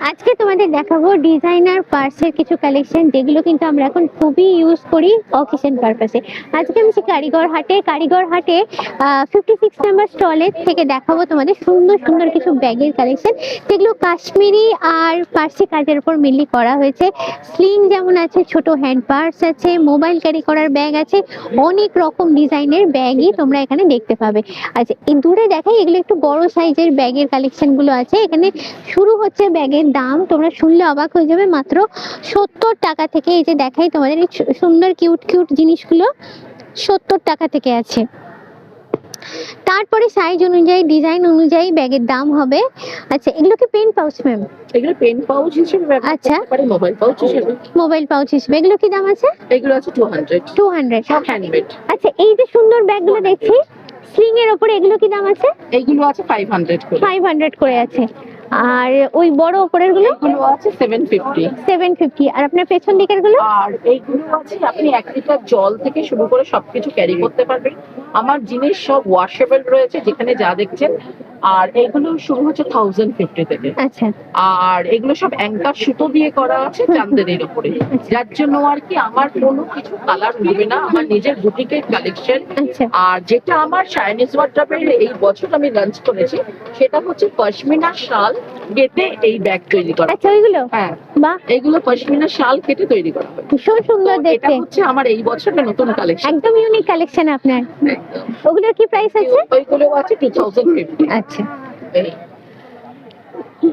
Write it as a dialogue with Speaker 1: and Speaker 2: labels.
Speaker 1: আজকে তোমাদের দেখাবো ডিজাইনার পার্সের কিছু কালেকশন, যেগুলো কিন্তু আমরা এখন খুবই ইউজ করি অকেশন পারপাসে। আজকে আমি কারিগর হাটে 56 নাম্বার স্টলের থেকে দেখাবো তোমাদের সুন্দর সুন্দর কিছু ব্যাগের কালেকশন, যেগুলো কাশ্মীরি আর পার্সি কাজের উপর মেনলি করা হয়েছে। স্লিং যেমন আছে, ছোট হ্যান্ড পার্স আছে, মোবাইল ক্যারি করার ব্যাগ আছে, অনেক রকম ডিজাইনের ব্যাগই তোমরা এখানে দেখতে পাবে। আচ্ছা, এই দূরে দেখাই, এগুলো একটু বড় সাইজের ব্যাগের কালেকশন গুলো আছে। এখানে শুরু হচ্ছে ব্যাগের দাম, তোমরা শুনলে অবাক হয়ে যাবে, মাত্র 70 টাকা থেকে। এই যে দেখাই তোমাদের এই সুন্দর কিউট কিউট জিনিসগুলো 70 টাকা থেকে আছে। তারপরে সাইজ অনুযায়ী, ডিজাইন অনুযায়ী ব্যাগের দাম হবে। আচ্ছা, এগুলো কি পেন পাউচ ম্যাম?
Speaker 2: এগুলো পেন পাউচ হিসেবে ব্যবহার
Speaker 1: আচ্ছা,
Speaker 2: করতে পারি, মোবাইল পাউচ হিসেবে।
Speaker 1: মোবাইল পাউচ হিসেবে এগুলো কি দাম আছে?
Speaker 2: এগুলো আছে 200 সব হ্যান্ডমেড।
Speaker 1: আচ্ছা, এই যে সুন্দর ব্যাগগুলো দেখছি স্লিং এর উপরে, এগুলো কি দাম আছে?
Speaker 2: এইগুলো আছে 500 করে।
Speaker 1: 500 করে আছে। আর ওই বড় উপরের গুলো?
Speaker 2: এগুলো আছে 750।
Speaker 1: 750। আর আপনার পেছন দিকের গুলো?
Speaker 2: আর এইগুলো আছে আপনি 1 লিটার জল থেকে শুরু করে সবকিছু ক্যারি করতে পারবেন। আমার জিনিস সব ওয়াশেবল রয়েছে, যেখানে যা দেখছেন। আর এগুলো শুরু হচ্ছে 1050 থেকে।
Speaker 1: আচ্ছা,
Speaker 2: আর এগুলো সব অ্যাঙ্কার সুতো দিয়ে করা আছে চান্দেরির উপরে, যার জন্য আর কি আমার কোনো কিছু কালার উঠবে না। আমার নিজের বুটিকের কালেকশন।
Speaker 1: আচ্ছা,
Speaker 2: আর যেটা আমার চাইনিজ ওয়ার্ড্রবের এই বছর আমি লঞ্চ করেছি, সেটা হচ্ছে পশমিনা শাল কেটে এই ব্যাগ তৈরি করা।
Speaker 1: আচ্ছা, ওইগুলো?
Speaker 2: হ্যাঁ,
Speaker 1: বাহ,
Speaker 2: এগুলো পশমিনা শাল কেটে তৈরি করা হয়।
Speaker 1: ভীষণ সুন্দর
Speaker 2: তো এটা
Speaker 1: দেখতে,
Speaker 2: হচ্ছে আমার এই বছরের নতুন কালেকশন।
Speaker 1: একদম ইউনিক কালেকশন আপনার। ওগুলোর কি প্রাইস আছে?
Speaker 2: ওইগুলো আছে 2050।
Speaker 1: আচ্ছা,
Speaker 2: এই